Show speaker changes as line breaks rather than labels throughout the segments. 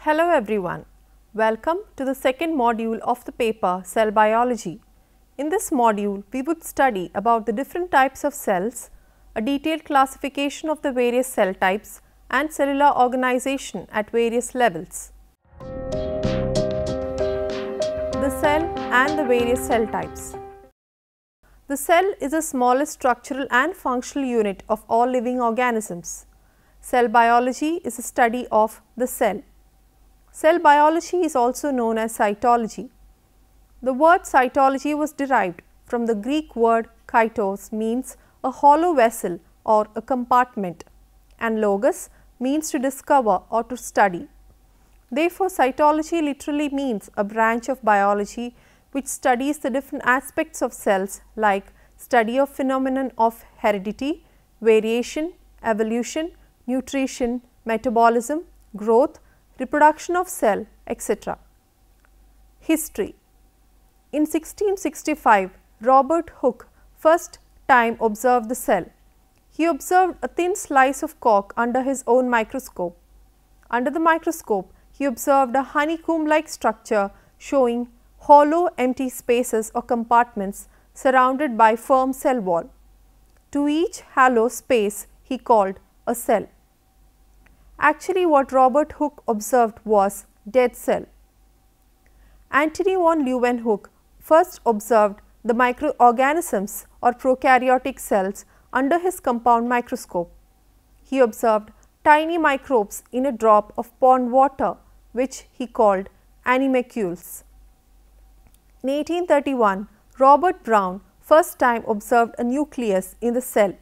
Hello everyone, welcome to the second module of the paper Cell Biology. In this module, we would study about the different types of cells, a detailed classification of the various cell types and cellular organization at various levels. The cell and the various cell types. The cell is the smallest structural and functional unit of all living organisms. Cell biology is a study of the cell. Cell biology is also known as cytology. The word cytology was derived from the Greek word kaitos, means a hollow vessel or a compartment, and logos means to discover or to study. Therefore, cytology literally means a branch of biology which studies the different aspects of cells like study of phenomenon of heredity, variation, evolution, nutrition, metabolism, growth, reproduction of cell, etc. History. In 1665, Robert Hooke first time observed the cell. He observed a thin slice of cork under his own microscope. Under the microscope, he observed a honeycomb-like structure showing hollow empty spaces or compartments surrounded by firm cell wall. To each hollow space he called a cell. Actually, what Robert Hooke observed was dead cell. Antony von Leeuwenhoek first observed the microorganisms or prokaryotic cells under his compound microscope. He observed tiny microbes in a drop of pond water, which he called animalcules. In 1831, Robert Brown first time observed a nucleus in the cell.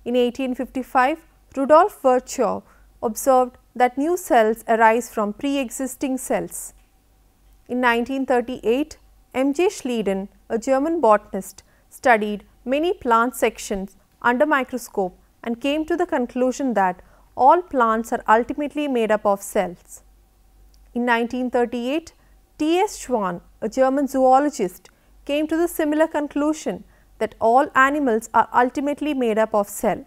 In 1855, Rudolf Virchow observed that new cells arise from pre-existing cells. In 1938, M.J. Schleiden, a German botanist, studied many plant sections under microscope and came to the conclusion that all plants are ultimately made up of cells. In 1938, T.S. Schwann, a German zoologist, came to the similar conclusion that all animals are ultimately made up of cell.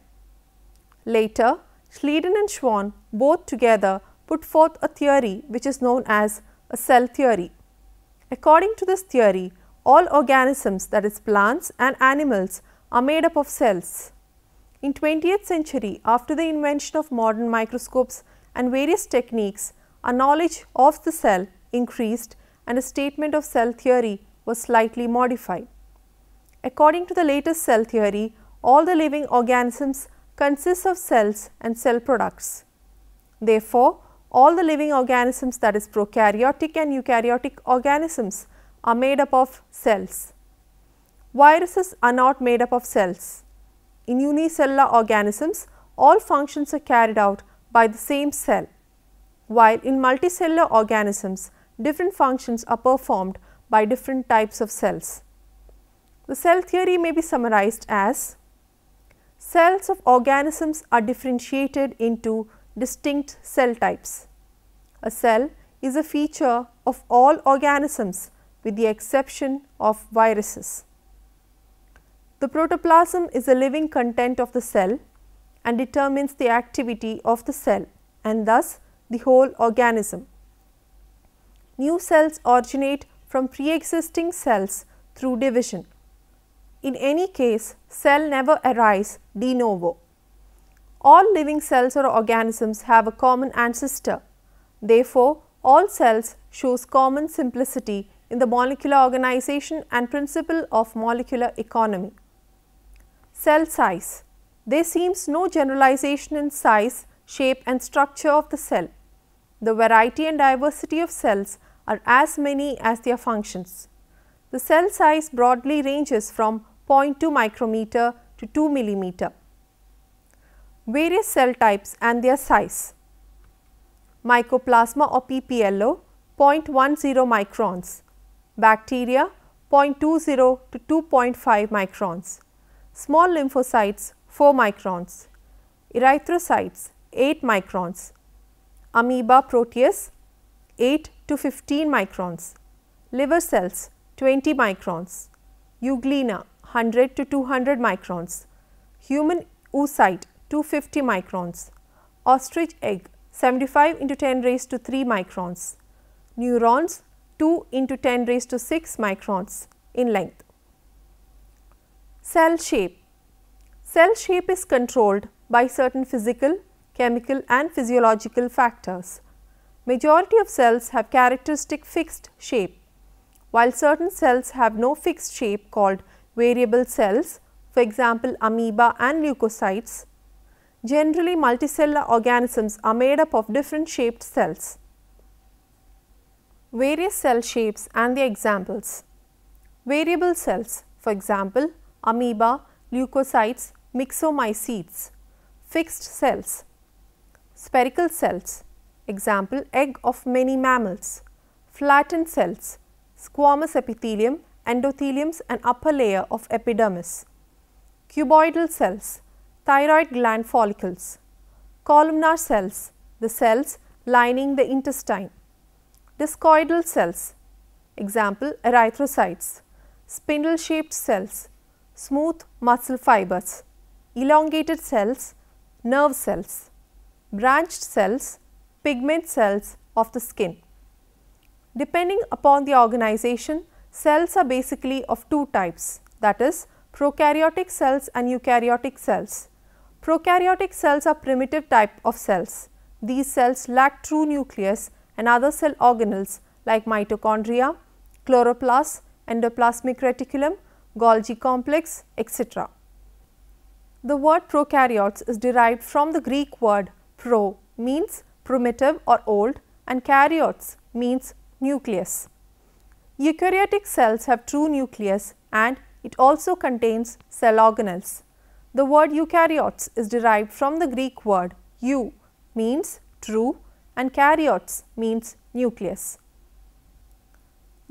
Later, Schleiden and Schwann both together put forth a theory which is known as a cell theory. According to this theory, all organisms, that is plants and animals, are made up of cells. In 20th century, after the invention of modern microscopes and various techniques, our knowledge of the cell increased and a statement of cell theory was slightly modified. According to the latest cell theory, all the living organisms consist of cells and cell products. Therefore, all the living organisms, that is prokaryotic and eukaryotic organisms, are made up of cells. Viruses are not made up of cells. In unicellular organisms, all functions are carried out by the same cell, while in multicellular organisms, different functions are performed by different types of cells. The cell theory may be summarized as: cells of organisms are differentiated into distinct cell types. A cell is a feature of all organisms with the exception of viruses. The protoplasm is the living content of the cell and determines the activity of the cell and thus the whole organism. New cells originate from pre-existing cells through division. In any case, cell never arise de novo. All living cells or organisms have a common ancestor. Therefore, all cells shows common simplicity in the molecular organization and principle of molecular economy. Cell size. There seems no generalization in size, shape and structure of the cell. The variety and diversity of cells are as many as their functions. The cell size broadly ranges from 0.2 micrometer to 2 millimeter. Various cell types and their size. Mycoplasma or PPLO 0.10 microns, bacteria 0.20 to 2.5 microns, small lymphocytes 4 microns, erythrocytes 8 microns, amoeba proteus 8 to 15 microns, liver cells 20 microns, euglena 100 to 200 microns, human oocyte 250 microns, ostrich egg 75 into 10 raised to 3 microns. Neurons 2 into 10 raised to 6 microns in length. Cell shape. Cell shape is controlled by certain physical, chemical and physiological factors. Majority of cells have characteristic fixed shape, while certain cells have no fixed shape called variable cells, for example amoeba and leukocytes. Generally, multicellular organisms are made up of different shaped cells. Various cell shapes and their examples. Variable cells, for example amoeba, leukocytes, myxomycetes. Fixed cells. Spherical cells, example egg of many mammals. Flattened cells, squamous epithelium, endotheliums and upper layer of epidermis. Cuboidal cells, thyroid gland follicles. Columnar cells, the cells lining the intestine. Discoidal cells, example erythrocytes. Spindle shaped cells, smooth muscle fibers. Elongated cells, nerve cells. Branched cells, pigment cells of the skin. Depending upon the organization, cells are basically of two types, that is prokaryotic cells and eukaryotic cells. Prokaryotic cells are primitive type of cells. These cells lack true nucleus and other cell organelles like mitochondria, chloroplast, endoplasmic reticulum, Golgi complex, etc. The word prokaryotes is derived from the Greek word pro, means primitive or old, and karyotes means nucleus. Eukaryotic cells have true nucleus and it also contains cell organelles. The word eukaryotes is derived from the Greek word eu, means true, and karyotes means nucleus.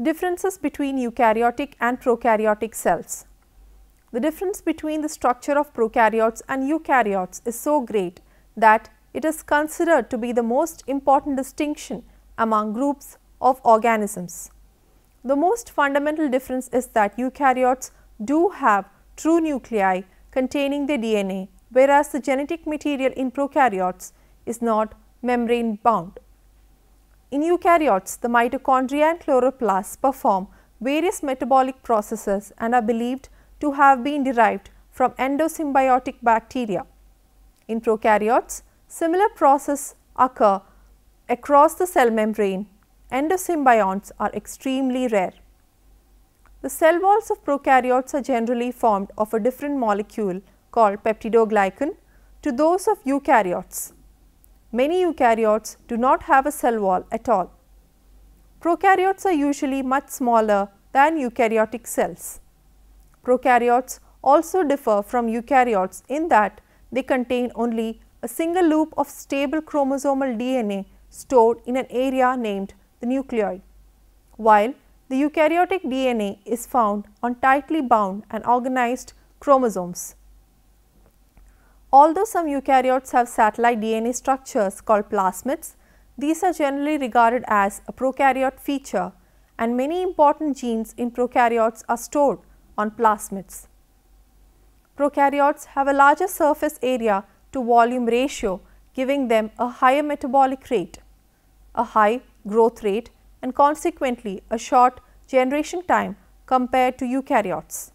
Differences between eukaryotic and prokaryotic cells. The difference between the structure of prokaryotes and eukaryotes is so great that it is considered to be the most important distinction among groups of organisms. The most fundamental difference is that eukaryotes do have true nuclei containing their DNA, whereas the genetic material in prokaryotes is not membrane bound. In eukaryotes, the mitochondria and chloroplasts perform various metabolic processes and are believed to have been derived from endosymbiotic bacteria. In prokaryotes, similar processes occur across the cell membrane. Endosymbionts are extremely rare. The cell walls of prokaryotes are generally formed of a different molecule called peptidoglycan to those of eukaryotes. Many eukaryotes do not have a cell wall at all. Prokaryotes are usually much smaller than eukaryotic cells. Prokaryotes also differ from eukaryotes in that they contain only a single loop of stable chromosomal DNA stored in an area named the nucleus, while the eukaryotic DNA is found on tightly bound and organized chromosomes. Although some eukaryotes have satellite DNA structures called plasmids, these are generally regarded as a prokaryote feature, and many important genes in prokaryotes are stored on plasmids. Prokaryotes have a larger surface area to volume ratio, giving them a higher metabolic rate, a high growth rate, and consequently a short generation time compared to eukaryotes.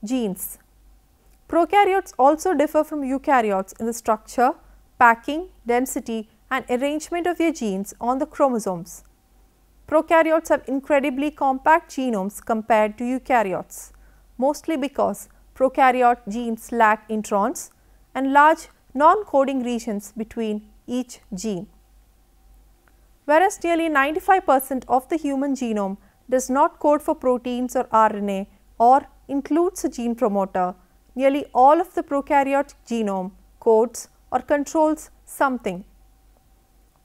Genes. Prokaryotes also differ from eukaryotes in the structure, packing, density and arrangement of their genes on the chromosomes. Prokaryotes have incredibly compact genomes compared to eukaryotes, mostly because prokaryote genes lack introns and large non-coding regions between each gene. Whereas nearly 95% of the human genome does not code for proteins or RNA or includes a gene promoter, nearly all of the prokaryote genome codes or controls something.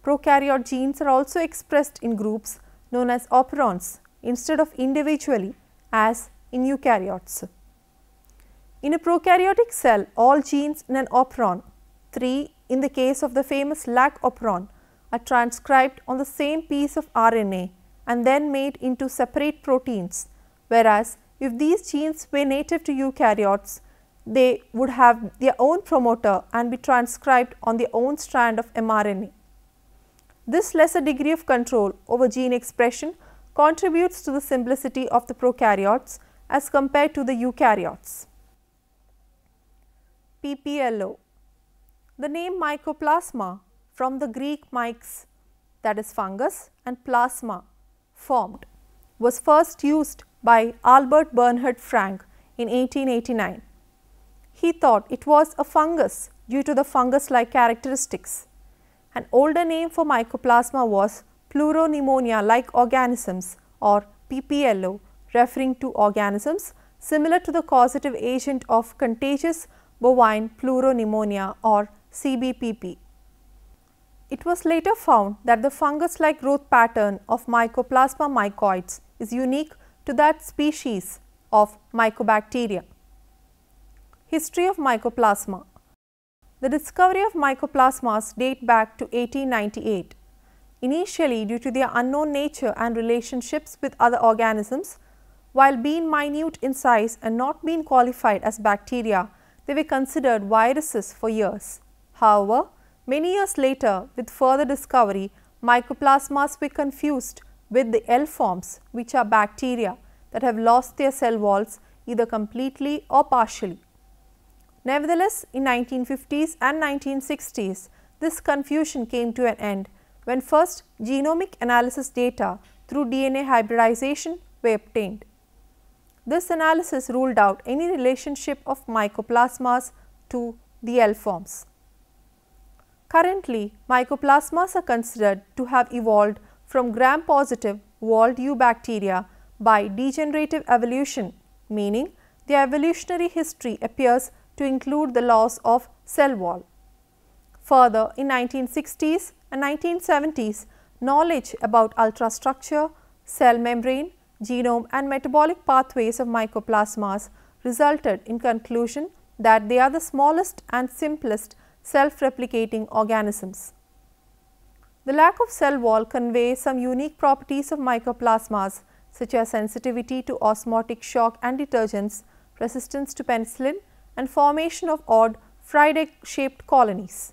Prokaryote genes are also expressed in groups known as operons instead of individually as in eukaryotes. In a prokaryotic cell, all genes in an operon, 3 in the case of the famous Lac operon, are transcribed on the same piece of RNA and then made into separate proteins, whereas if these genes were native to eukaryotes, they would have their own promoter and be transcribed on their own strand of mRNA. This lesser degree of control over gene expression contributes to the simplicity of the prokaryotes as compared to the eukaryotes. PPLO. The name Mycoplasma, from the Greek myx, that is fungus, and plasma, formed, was first used by Albert Bernhard Frank in 1889. He thought it was a fungus due to the fungus-like characteristics. An older name for Mycoplasma was Pleuro pneumonia-Like organisms, or PPLO, referring to organisms similar to the causative agent of contagious bovine pleuro pneumonia, or CBPP. It was later found that the fungus-like growth pattern of Mycoplasma mycoides is unique to that species of Mycobacteria. History of Mycoplasma. The discovery of mycoplasmas date back to 1898. Initially, due to their unknown nature and relationships with other organisms, while being minute in size and not being qualified as bacteria, they were considered viruses for years. However, many years later, with further discovery, mycoplasmas were confused with the L forms, which are bacteria that have lost their cell walls either completely or partially. Nevertheless, in 1950s and 1960s, this confusion came to an end when first genomic analysis data through DNA hybridization were obtained. This analysis ruled out any relationship of mycoplasmas to the L forms. Currently, mycoplasmas are considered to have evolved from gram-positive walled eubacteria by degenerative evolution, meaning their evolutionary history appears to include the loss of cell wall. Further, in 1960s and 1970s, knowledge about ultrastructure, cell membrane, genome and metabolic pathways of mycoplasmas resulted in conclusion that they are the smallest and simplest self-replicating organisms. The lack of cell wall conveys some unique properties of mycoplasmas such as sensitivity to osmotic shock and detergents, resistance to penicillin and formation of odd fried egg shaped colonies.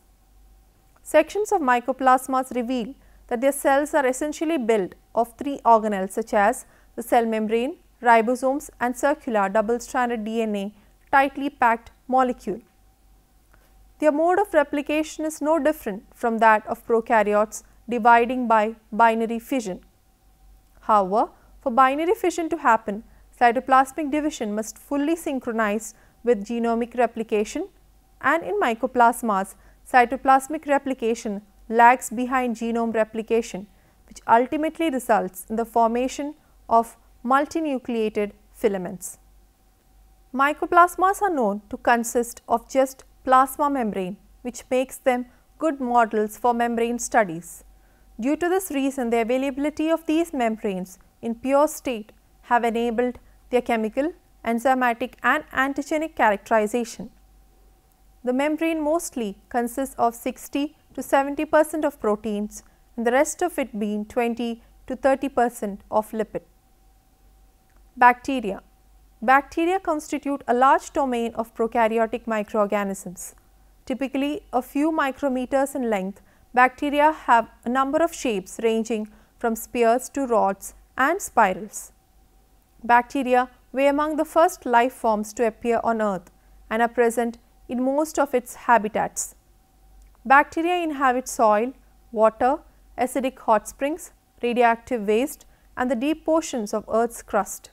Sections of mycoplasmas reveal that their cells are essentially built of three organelles such as the cell membrane, ribosomes and circular double-stranded DNA tightly packed molecule. Their mode of replication is no different from that of prokaryotes dividing by binary fission. However, for binary fission to happen, cytoplasmic division must fully synchronize with genomic replication, and in mycoplasmas, cytoplasmic replication lags behind genome replication, which ultimately results in the formation of multinucleated filaments. Mycoplasmas are known to consist of just plasma membrane, which makes them good models for membrane studies. Due to this reason, the availability of these membranes in pure state have enabled their chemical, enzymatic and antigenic characterization. The membrane mostly consists of 60 to 70% of proteins and the rest of it being 20 to 30% of lipid. Bacteria. Bacteria constitute a large domain of prokaryotic microorganisms. Typically a few micrometers in length, bacteria have a number of shapes ranging from spheres to rods and spirals. Bacteria were among the first life forms to appear on earth and are present in most of its habitats. Bacteria inhabit soil, water, acidic hot springs, radioactive waste and the deep portions of earth's crust.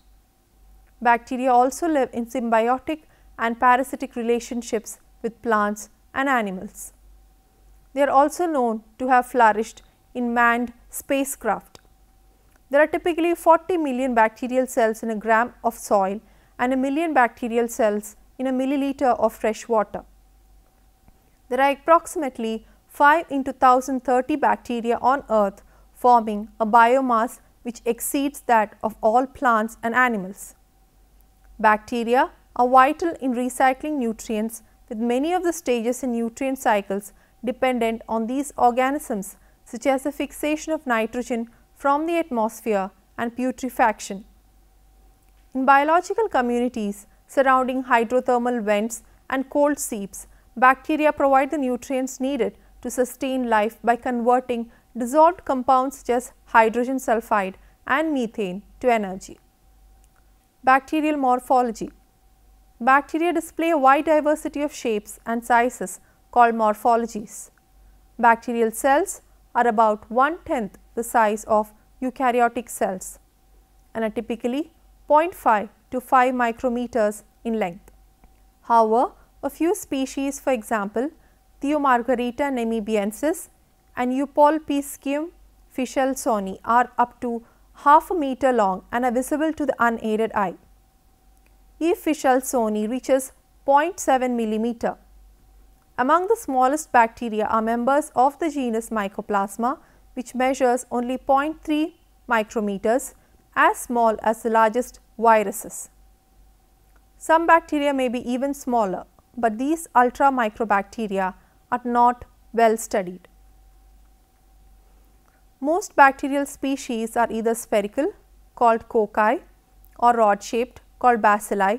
Bacteria also live in symbiotic and parasitic relationships with plants and animals. They are also known to have flourished in manned spacecraft. There are typically 40 million bacterial cells in a gram of soil and a million bacterial cells in a milliliter of fresh water. There are approximately 5 into 1030 bacteria on earth, forming a biomass which exceeds that of all plants and animals. Bacteria are vital in recycling nutrients, with many of the stages in nutrient cycles dependent on these organisms, such as the fixation of nitrogen from the atmosphere and putrefaction. In biological communities surrounding hydrothermal vents and cold seeps, bacteria provide the nutrients needed to sustain life by converting dissolved compounds such as hydrogen sulfide and methane to energy. Bacterial morphology. Bacteria display a wide diversity of shapes and sizes called morphologies. Bacterial cells are about 1/10 the size of eukaryotic cells and are typically 0.5 to 5 micrometers in length. However, a few species, for example, Theomargarita namibiensis and Eupolpiscium fischelsoni, are up to half a meter long and are visible to the unaided eye. E. fischelsoni reaches 0.7 millimeter. Among the smallest bacteria are members of the genus Mycoplasma, which measures only 0.3 micrometers, as small as the largest viruses. Some bacteria may be even smaller, but these ultra microbacteria are not well studied. Most bacterial species are either spherical, called cocci, or rod shaped, called bacilli.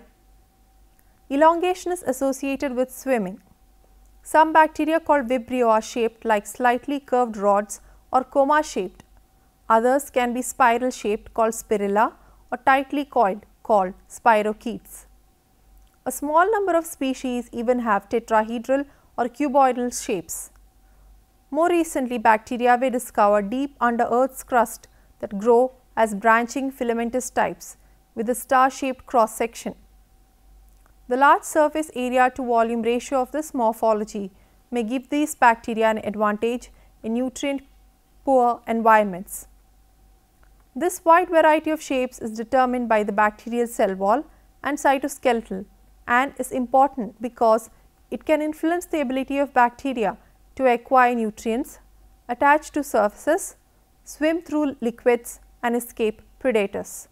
Elongation is associated with swimming. Some bacteria called vibrio are shaped like slightly curved rods or coma shaped. Others can be spiral shaped, called spirilla, or tightly coiled, called spirochetes. A small number of species even have tetrahedral or cuboidal shapes. More recently, bacteria were discovered deep under Earth's crust that grow as branching filamentous types with a star-shaped cross section. The large surface area to volume ratio of this morphology may give these bacteria an advantage in nutrient-poor environments. This wide variety of shapes is determined by the bacterial cell wall and cytoskeletal and is important because it can influence the ability of bacteria to acquire nutrients, attach to surfaces, swim through liquids and escape predators.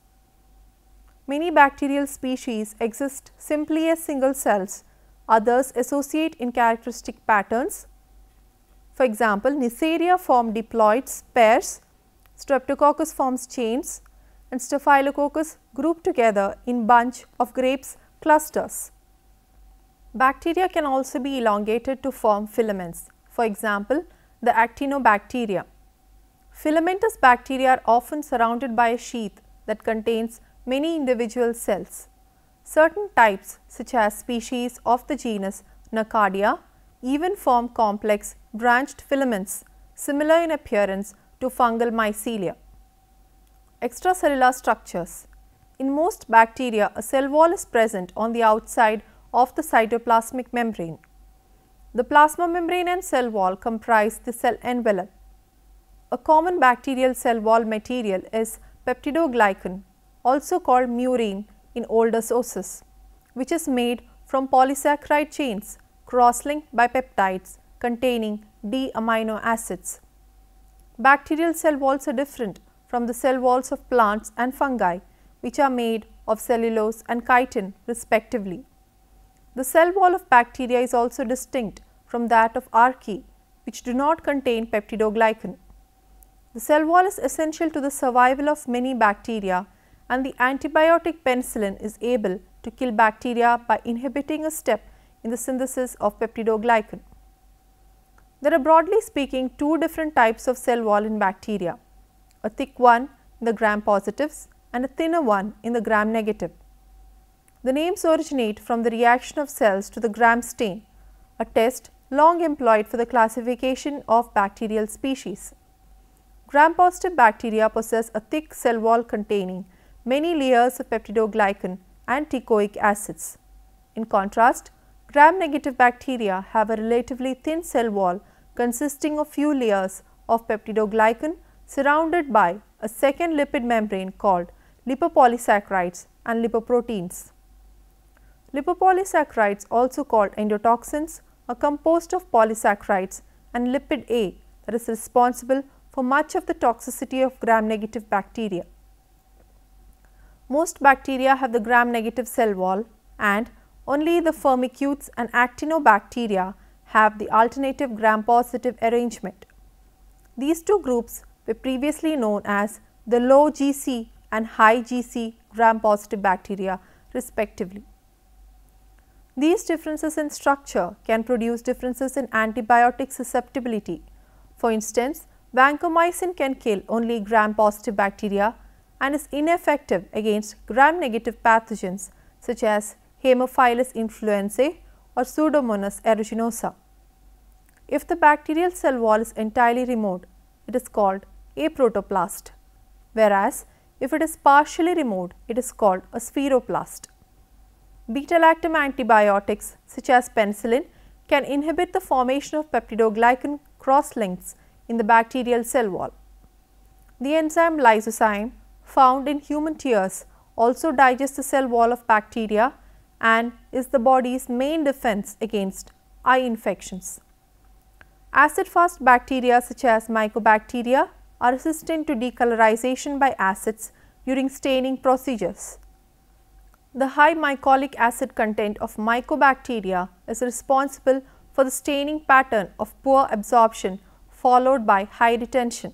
Many bacterial species exist simply as single cells, others associate in characteristic patterns. For example, Neisseria form diploids pairs, Streptococcus forms chains, and Staphylococcus group together in bunch of grapes clusters. Bacteria can also be elongated to form filaments. For example, the actinobacteria. Filamentous bacteria are often surrounded by a sheath that contains many individual cells. Certain types, such as species of the genus Nocardia, even form complex branched filaments similar in appearance to fungal mycelia. Extracellular structures. In most bacteria, a cell wall is present on the outside of the cytoplasmic membrane. The plasma membrane and cell wall comprise the cell envelope. A common bacterial cell wall material is peptidoglycan, also called murine in older sources, which is made from polysaccharide chains cross-linked by peptides containing D amino acids. Bacterial cell walls are different from the cell walls of plants and fungi, which are made of cellulose and chitin respectively. The cell wall of bacteria is also distinct from that of archaea, which do not contain peptidoglycan. The cell wall is essential to the survival of many bacteria, and the antibiotic penicillin is able to kill bacteria by inhibiting a step in the synthesis of peptidoglycan. There are, broadly speaking, two different types of cell wall in bacteria, a thick one in the gram-positives and a thinner one in the gram-negative. The names originate from the reaction of cells to the gram stain, a test long employed for the classification of bacterial species. Gram-positive bacteria possess a thick cell wall containing many layers of peptidoglycan and teichoic acids. In contrast, gram-negative bacteria have a relatively thin cell wall consisting of few layers of peptidoglycan surrounded by a second lipid membrane called lipopolysaccharides and lipoproteins. Lipopolysaccharides, also called endotoxins, are composed of polysaccharides and lipid A that is responsible for much of the toxicity of gram-negative bacteria. Most bacteria have the gram-negative cell wall, and only the firmicutes and actinobacteria have the alternative gram-positive arrangement. These two groups were previously known as the low GC and high GC gram-positive bacteria respectively. These differences in structure can produce differences in antibiotic susceptibility. For instance, vancomycin can kill only gram-positive bacteria and is ineffective against gram-negative pathogens such as Haemophilus influenzae or Pseudomonas aeruginosa. If the bacterial cell wall is entirely removed, it is called a protoplast, whereas if it is partially removed, it is called a spheroplast. Beta-lactam antibiotics such as penicillin can inhibit the formation of peptidoglycan cross-links in the bacterial cell wall. The enzyme lysozyme found in human tears also digests the cell wall of bacteria and is the body's main defense against eye infections. Acid-fast bacteria such as Mycobacteria are resistant to decolorization by acids during staining procedures. The high mycolic acid content of Mycobacteria is responsible for the staining pattern of poor absorption followed by high retention.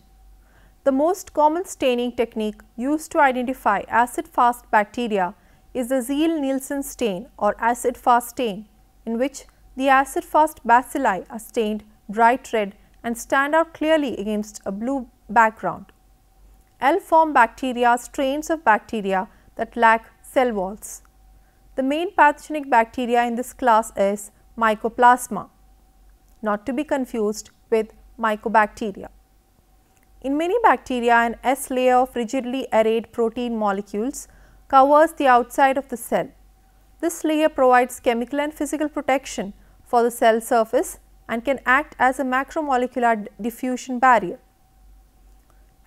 The most common staining technique used to identify acid-fast bacteria is the Zeil-Nielsen stain or acid-fast stain, in which the acid-fast bacilli are stained bright red and stand out clearly against a blue background. L-form bacteria are strains of bacteria that lack cell walls. The main pathogenic bacteria in this class is Mycoplasma, not to be confused with Mycobacteria. In many bacteria, an S layer of rigidly arrayed protein molecules covers the outside of the cell. This layer provides chemical and physical protection for the cell surface and can act as a macromolecular diffusion barrier.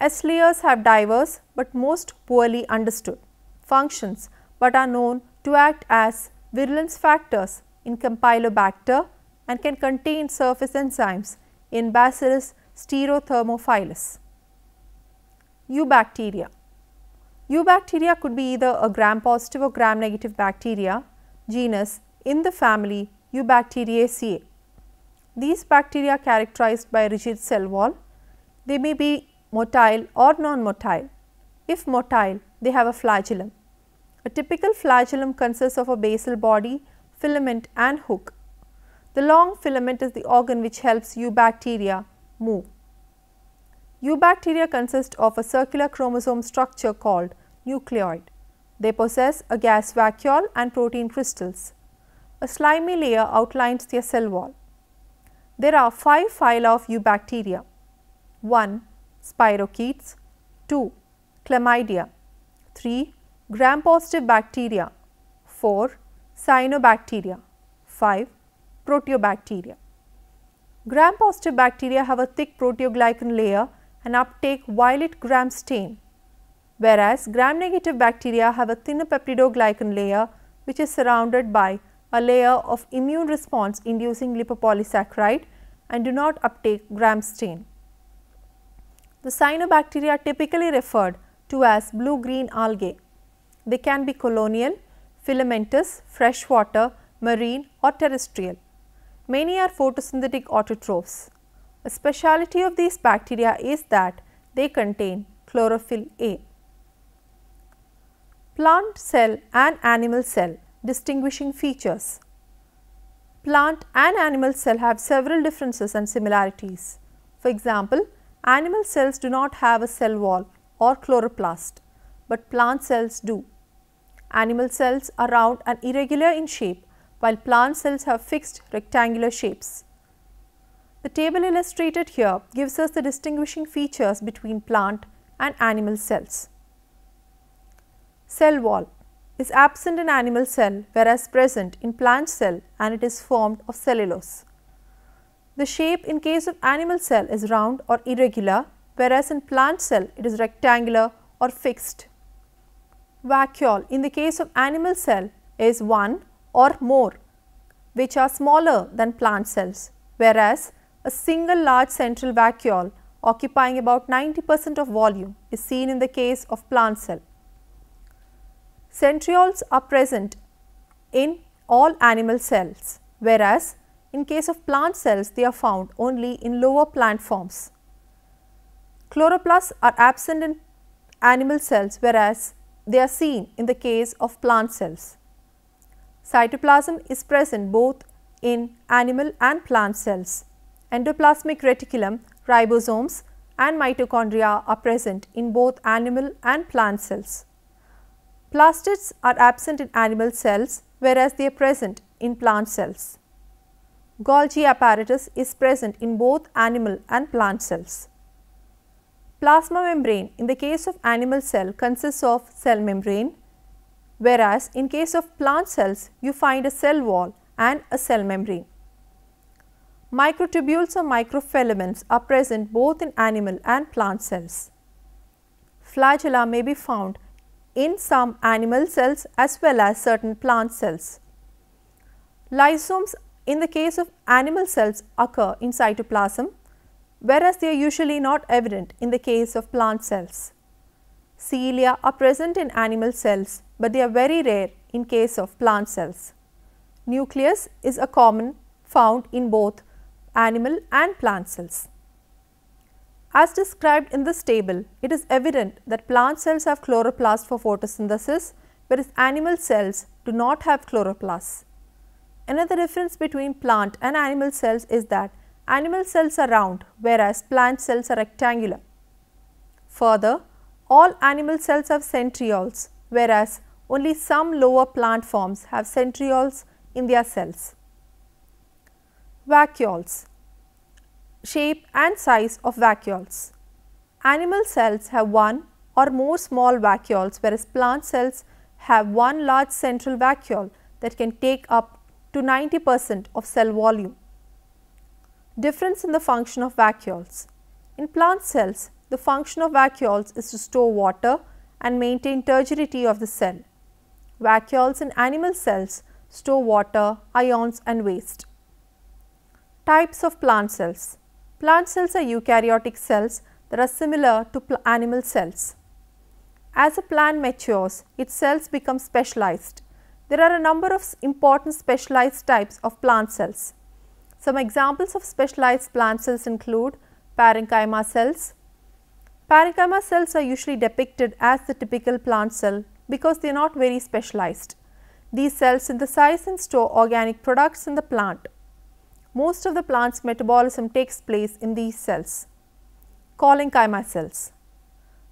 S layers have diverse but most poorly understood functions, but are known to act as virulence factors in Campylobacter and can contain surface enzymes in Bacillus stereothermophilus. Eubacteria. Eubacteria could be either a gram-positive or gram-negative bacteria, genus in the family Eubacteriaceae. These bacteria are characterized by a rigid cell wall. They may be motile or non-motile. If motile, they have a flagellum. A typical flagellum consists of a basal body, filament and hook. The long filament is the organ which helps eubacteria move. Eubacteria consist of a circular chromosome structure called nucleoid. They possess a gas vacuole and protein crystals. A slimy layer outlines their cell wall. There are 5 phyla of eubacteria: 1. Spirochetes, 2. Chlamydia, 3. Gram-positive bacteria, 4. Cyanobacteria, 5. Proteobacteria. Gram-positive bacteria have a thick proteoglycan layer and uptake violet gram stain, whereas gram-negative bacteria have a thinner peptidoglycan layer which is surrounded by a layer of immune response inducing lipopolysaccharide and do not uptake gram stain. The cyanobacteria are typically referred to as blue-green algae. They can be colonial, filamentous, freshwater, marine or terrestrial. Many are photosynthetic autotrophs. A speciality of these bacteria is that they contain chlorophyll A. Plant cell and animal cell distinguishing features. Plant and animal cell have several differences and similarities. For example, animal cells do not have a cell wall or chloroplast, but plant cells do. Animal cells are round and irregular in shape, while plant cells have fixed rectangular shapes. The table illustrated here gives us the distinguishing features between plant and animal cells. Cell wall is absent in animal cell, whereas present in plant cell, and it is formed of cellulose. The shape in case of animal cell is round or irregular, whereas in plant cell it is rectangular or fixed. Vacuole in the case of animal cell is one or more, which are smaller than plant cells, whereas a single large central vacuole occupying about 90% of volume is seen in the case of plant cell. Centrioles are present in all animal cells, whereas in case of plant cells they are found only in lower plant forms. Chloroplasts are absent in animal cells, whereas they are seen in the case of plant cells. Cytoplasm is present both in animal and plant cells. Endoplasmic reticulum, ribosomes and mitochondria are present in both animal and plant cells. Plastids are absent in animal cells, whereas they are present in plant cells. Golgi apparatus is present in both animal and plant cells. Plasma membrane in the case of animal cell consists of cell membrane, whereas in case of plant cells you find a cell wall and a cell membrane. Microtubules or microfilaments are present both in animal and plant cells. Flagella may be found in some animal cells as well as certain plant cells. Lysosomes in the case of animal cells occur in cytoplasm, whereas they are usually not evident in the case of plant cells. Cilia are present in animal cells, but they are very rare in case of plant cells. Nucleus is a common found in both animal and plant cells. As described in this table, it is evident that plant cells have chloroplasts for photosynthesis, whereas animal cells do not have chloroplasts. Another difference between plant and animal cells is that animal cells are round, whereas plant cells are rectangular. Further, all animal cells have centrioles, whereas only some lower plant forms have centrioles in their cells. Vacuoles. Shape and size of vacuoles. Animal cells have one or more small vacuoles, whereas plant cells have one large central vacuole that can take up to 90% of cell volume. Difference in the function of vacuoles. In plant cells, the function of vacuoles is to store water and maintain turgidity of the cell. Vacuoles in animal cells store water, ions and waste. Types of plant cells. Plant cells are eukaryotic cells that are similar to animal cells. As a plant matures, its cells become specialized. There are a number of important specialized types of plant cells. Some examples of specialized plant cells include parenchyma cells. Parenchyma cells are usually depicted as the typical plant cell because they are not very specialized. These cells synthesize and store organic products in the plant. Most of the plant's metabolism takes place in these cells. Collenchyma cells.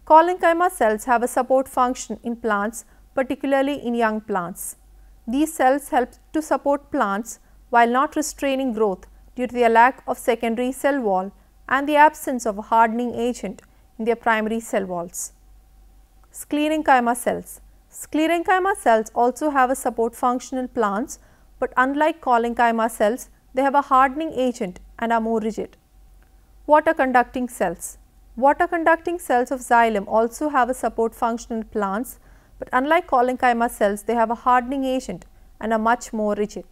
Collenchyma cells have a support function in plants, particularly in young plants. These cells help to support plants while not restraining growth due to their lack of secondary cell wall and the absence of a hardening agent in their primary cell walls. Sclerenchyma cells. Sclerenchyma cells also have a support function in plants, but unlike collenchyma cells, they have a hardening agent and are more rigid. Water conducting cells. Water conducting cells of xylem also have a support function in plants, but unlike collenchyma cells, they have a hardening agent and are much more rigid.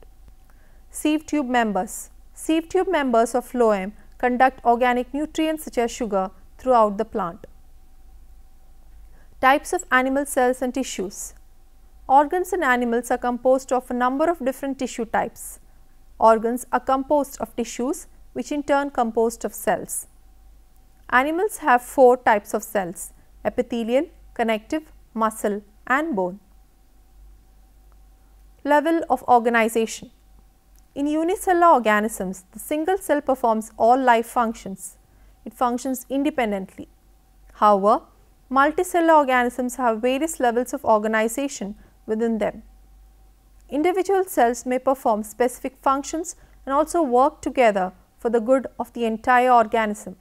Sieve tube members. Sieve tube members of phloem conduct organic nutrients such as sugar throughout the plant. Types of animal cells and tissues. Organs in animals are composed of a number of different tissue types. Organs are composed of tissues, which in turn composed of cells. Animals have 4 types of cells: epithelial, connective, muscle and bone. Level of organization. In unicellular organisms, the single cell performs all life functions. It functions independently. However, multicellular organisms have various levels of organization within them. Individual cells may perform specific functions and also work together for the good of the entire organism.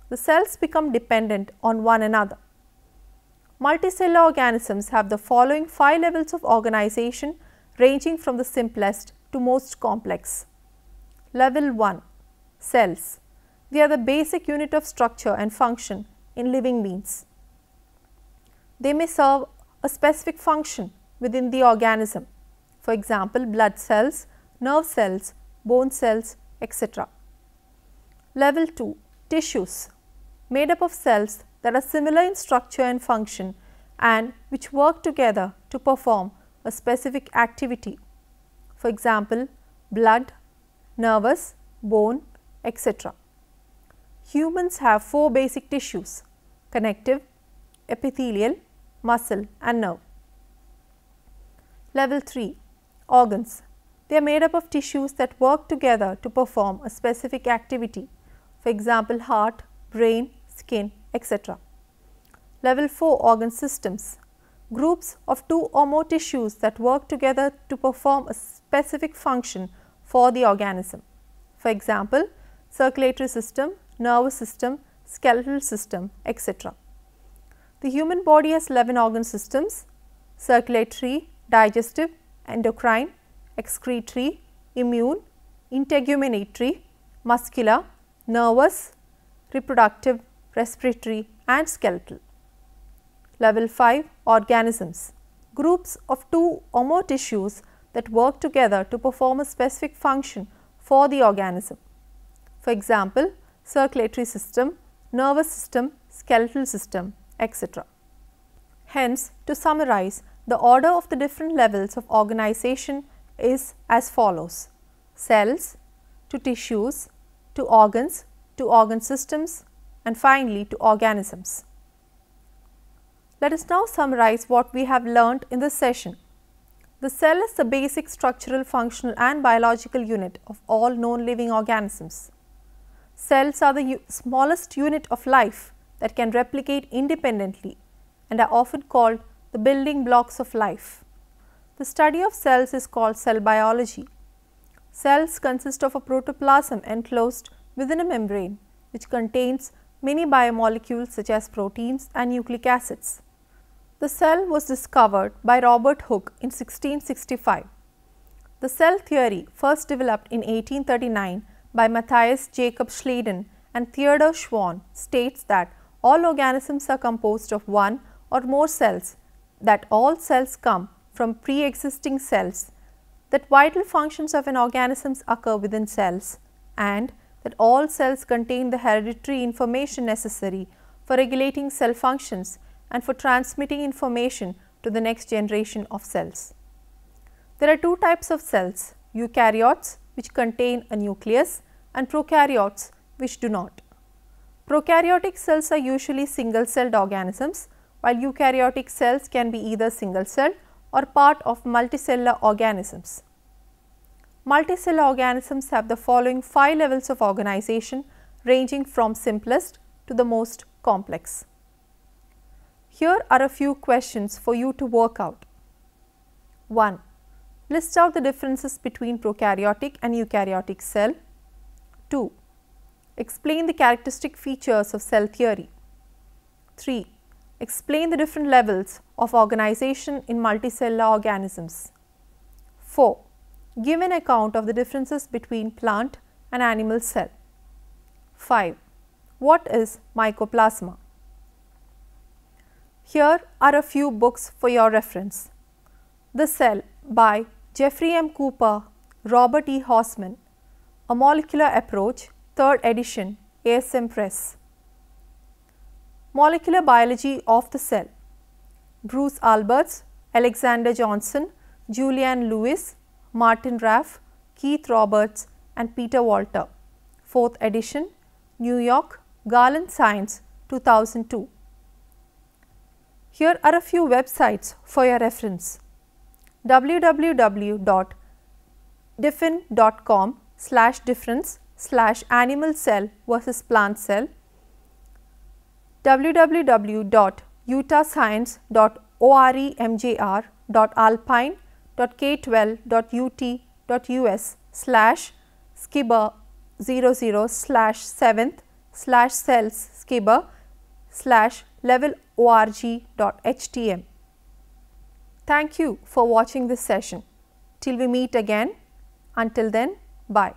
The cells become dependent on one another. Multicellular organisms have the following 5 levels of organization, ranging from the simplest to most complex. Level 1. Cells. They are the basic unit of structure and function in living beings. They may serve a specific function within the organism, for example, blood cells, nerve cells, bone cells, etc. Level 2. Tissues. Made up of cells that are similar in structure and function and which work together to perform a specific activity, for example, blood, nervous, bone, etc. Humans have 4 basic tissues: connective, epithelial, muscle and nerve. Level 3. Organs. They are made up of tissues that work together to perform a specific activity, for example, heart, brain, skin, etc. Level 4 organ systems. Groups of two or more tissues that work together to perform a specific function for the organism. For example, circulatory system, nervous system, skeletal system, etc. The human body has 11 organ systems: circulatory, digestive, endocrine, excretory, immune, integumentary, muscular, nervous, reproductive, respiratory and skeletal. Level 5 organisms. Groups of two or more tissues that work together to perform a specific function for the organism. For example, circulatory system, nervous system, skeletal system, etc. Hence, to summarize, the order of the different levels of organization is as follows: cells, to tissues, to organs, to organ systems, and finally to organisms. Let us now summarize what we have learnt in this session. The cell is the basic structural, functional and biological unit of all known living organisms. Cells are the smallest unit of life that can replicate independently and are often called the building blocks of life. The study of cells is called cell biology. Cells consist of a protoplasm enclosed within a membrane which contains many biomolecules such as proteins and nucleic acids. The cell was discovered by Robert Hooke in 1665. The cell theory, first developed in 1839 by Matthias Jacob Schleiden and Theodor Schwann, states that all organisms are composed of one or more cells, that all cells come from pre-existing cells, that vital functions of an organism occur within cells, and that all cells contain the hereditary information necessary for regulating cell functions and for transmitting information to the next generation of cells. There are two types of cells: eukaryotes, which contain a nucleus, and prokaryotes, which do not. Prokaryotic cells are usually single-celled organisms, while eukaryotic cells can be either single-celled or part of multicellular organisms. Multicellular organisms have the following 5 levels of organization, ranging from simplest to the most complex. Here are a few questions for you to work out. 1. List out the differences between prokaryotic and eukaryotic cell. 2. Explain the characteristic features of cell theory. 3. Explain the different levels of organization in multicellular organisms. 4. Give an account of the differences between plant and animal cell. 5. What is mycoplasma? Here are a few books for your reference. The Cell by Jeffrey M. Cooper, Robert E. Hausman, A Molecular Approach, 3rd edition, ASM Press. Molecular Biology of the Cell, Bruce Alberts, Alexander Johnson, Julian Lewis, Martin Raff, Keith Roberts and Peter Walter, 4th edition, New York, Garland Science, 2002. Here are a few websites for your reference: www.diffin.com/difference/animal cell versus plant cell, www.utahscience.allpine.k12.ut.us/skibber00/7/level-org.htm. Thank you for watching this session. Till we meet again, until then, bye.